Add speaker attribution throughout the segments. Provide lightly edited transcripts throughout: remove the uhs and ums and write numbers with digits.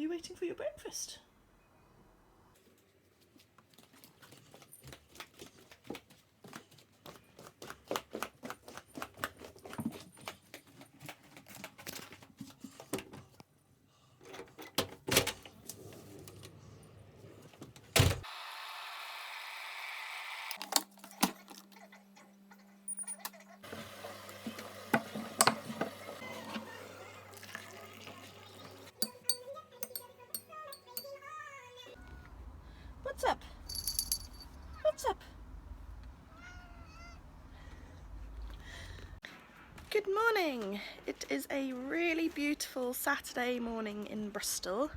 Speaker 1: you waiting for your breakfast? What's up? What's up? Good morning! It is a really beautiful Saturday morning in Bristol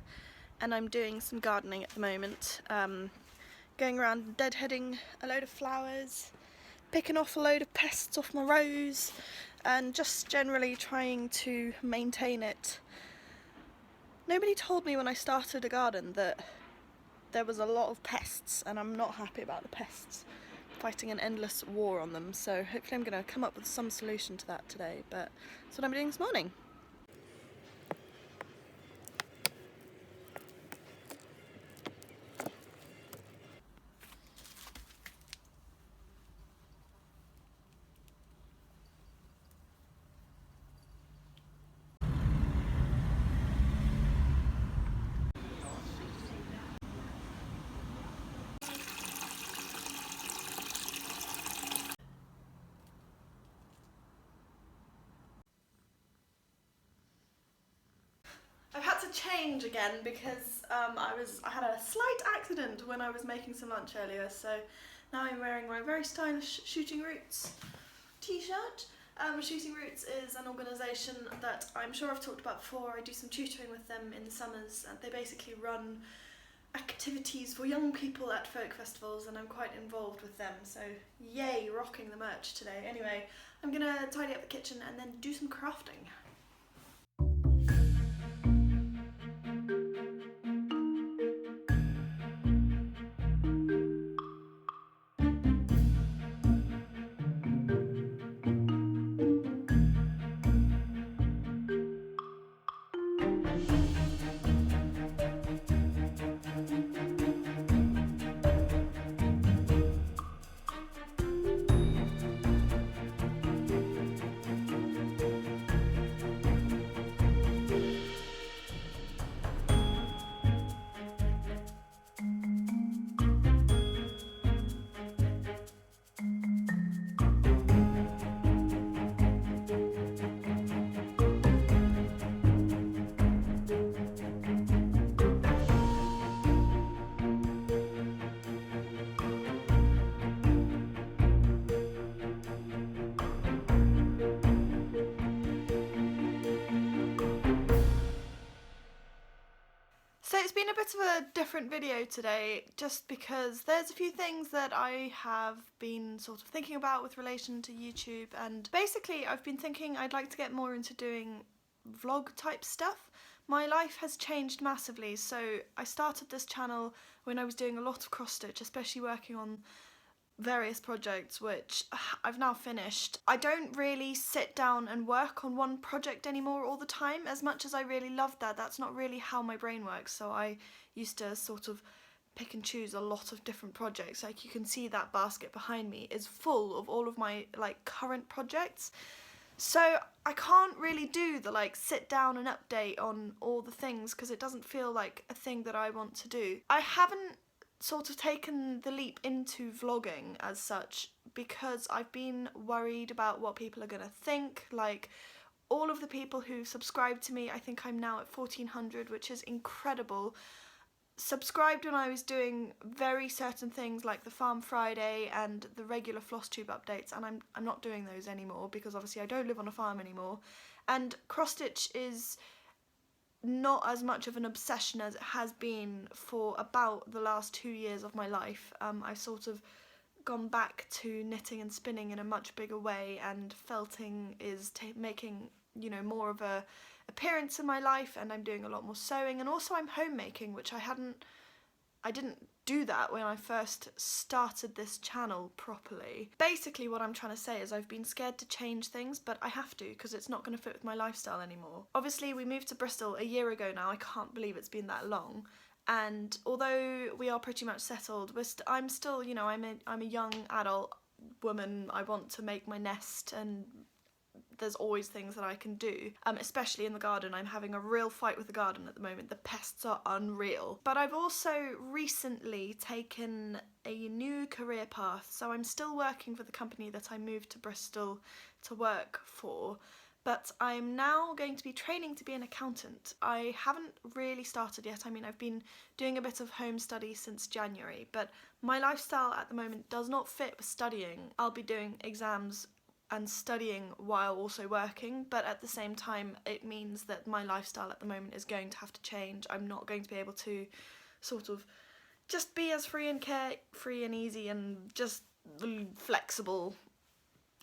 Speaker 1: and I'm doing some gardening at the moment. Going around deadheading a load of flowers, picking off a load of pests off my rose and just generally trying to maintain it. Nobody told me when I started a garden that there was a lot of pests and I'm not happy about the pests. Fighting an endless war on them, so hopefully I'm going to come up with some solution to that today, but that's what I'm doing this morning. I've had to change again because I had a slight accident when I was making some lunch earlier, so now I'm wearing my very stylish Shooting Roots t-shirt. Shooting Roots is an organisation that I'm sure I've talked about before. I do some tutoring with them in the summers and they basically run activities for young people at folk festivals and I'm quite involved with them, so yay, rocking the merch today. Anyway, I'm gonna tidy up the kitchen and then do some crafting. So it's been a bit of a different video today just because there's a few things that I have been sort of thinking about with relation to YouTube, and basically I've been thinking I'd like to get more into doing vlog type stuff. My life has changed massively, so I started this channel when I was doing a lot of cross stitch, especially working on various projects which I've now finished. I don't really sit down and work on one project anymore all the time. As much as I really love that, that's not really how my brain works, so I used to sort of pick and choose a lot of different projects. Like you can see that basket behind me is full of all of my like current projects. So I can't really do the like sit down and update on all the things because it doesn't feel like a thing that I want to do. I haven't sort of taken the leap into vlogging as such because I've been worried about what people are gonna think. Like all of the people who subscribed to me, I think I'm now at 1400, which is incredible, subscribed when I was doing very certain things like the Farm Friday and the regular floss tube updates, and I'm not doing those anymore because obviously I don't live on a farm anymore, and cross stitch is not as much of an obsession as it has been for about the last 2 years of my life. I've sort of gone back to knitting and spinning in a much bigger way, and felting is making, you know, more of a appearance in my life, and I'm doing a lot more sewing, and also I'm homemaking, which I hadn't I didn't do that when I first started this channel properly. Basically what I'm trying to say is I've been scared to change things, but I have to because it's not going to fit with my lifestyle anymore. Obviously we moved to Bristol a year ago now. I can't believe it's been that long. And although we are pretty much settled, I'm still, you know, I'm a young adult woman. I want to make my nest, and there's always things that I can do, especially in the garden. I'm having a real fight with the garden at the moment. The pests are unreal. But I've also recently taken a new career path, so I'm still working for the company that I moved to Bristol to work for, but I'm now going to be training to be an accountant. I haven't really started yet. I mean, I've been doing a bit of home study since January, but my lifestyle at the moment does not fit with studying. I'll be doing exams and studying while also working, but at the same time it means that my lifestyle at the moment is going to have to change. I'm not going to be able to sort of just be as free and easy and just flexible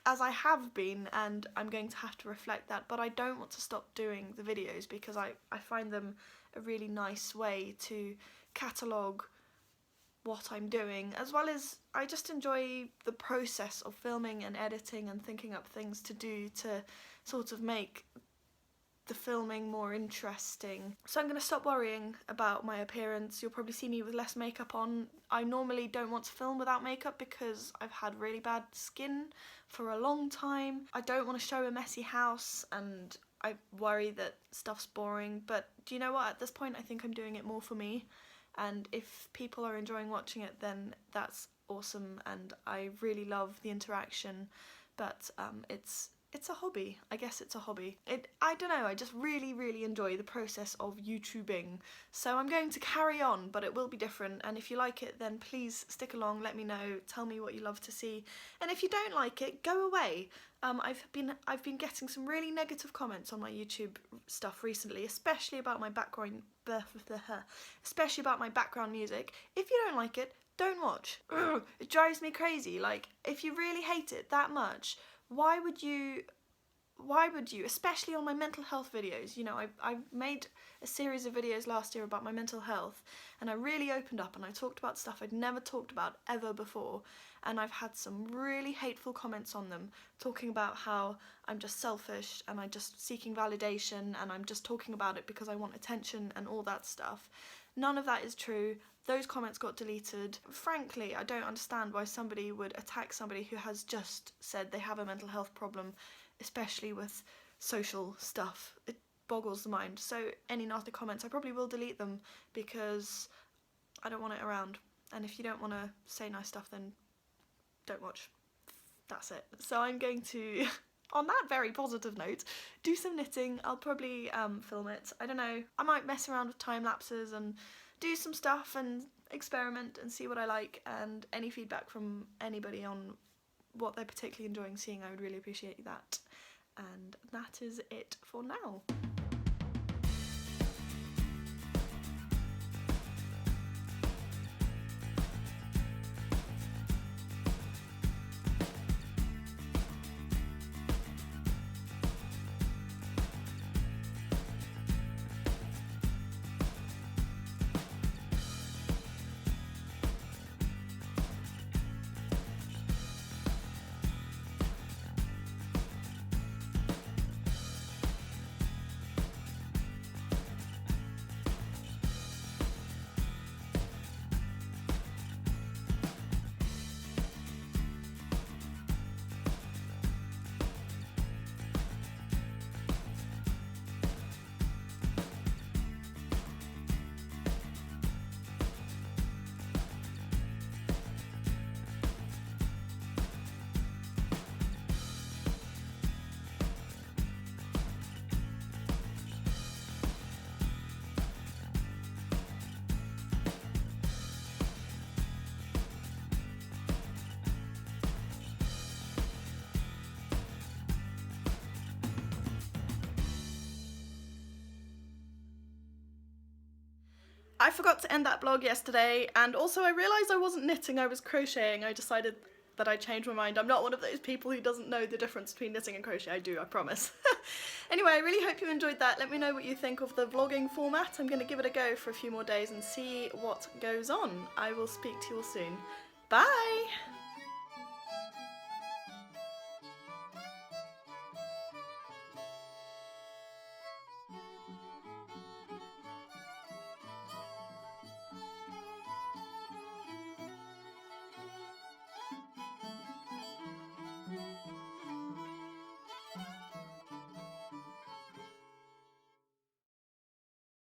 Speaker 1: as I have been, and I'm going to have to reflect that. But I don't want to stop doing the videos because I find them a really nice way to catalogue what I'm doing, as well as I just enjoy the process of filming and editing and thinking up things to do to sort of make the filming more interesting. So I'm going to stop worrying about my appearance. You'll probably see me with less makeup on. I normally don't want to film without makeup because I've had really bad skin for a long time. I don't want to show a messy house, and I worry that stuff's boring, but do you know what? At this point I think I'm doing it more for me. And if people are enjoying watching it, then that's awesome, and I really love the interaction. But it's a hobby. I guess it's a hobby. I don't know, I just really enjoy the process of YouTubing. So I'm going to carry on, but it will be different. And if you like it, then please stick along, let me know, tell me what you love to see. And if you don't like it, go away. I've been getting some really negative comments on my YouTube stuff recently, especially about my background music. If you don't like it, don't watch. It drives me crazy. Like, if you really hate it that much, why would you, especially on my mental health videos? You know, I made a series of videos last year about my mental health, and I really opened up and I talked about stuff I'd never talked about ever before, and I've had some really hateful comments on them, talking about how I'm just selfish and I'm just seeking validation and I'm just talking about it because I want attention and all that stuff. None of that is true. Those comments got deleted. Frankly, I don't understand why somebody would attack somebody who has just said they have a mental health problem, especially with social stuff. It boggles the mind. So any nasty comments, I probably will delete them because I don't want it around. And if you don't want to say nice stuff, then don't watch. That's it. So I'm going to, on that very positive note, do some knitting. I'll probably film it. I don't know. I might mess around with time lapses and do some stuff and experiment and see what I like, and any feedback from anybody on what they're particularly enjoying seeing, I would really appreciate that. And that is it for now. I forgot to end that vlog yesterday, and also I realised I wasn't knitting, I was crocheting. I decided that I changed my mind. I'm not one of those people who doesn't know the difference between knitting and crochet. I do, I promise. Anyway, I really hope you enjoyed that. Let me know what you think of the vlogging format. I'm going to give it a go for a few more days and see what goes on. I will speak to you all soon. Bye!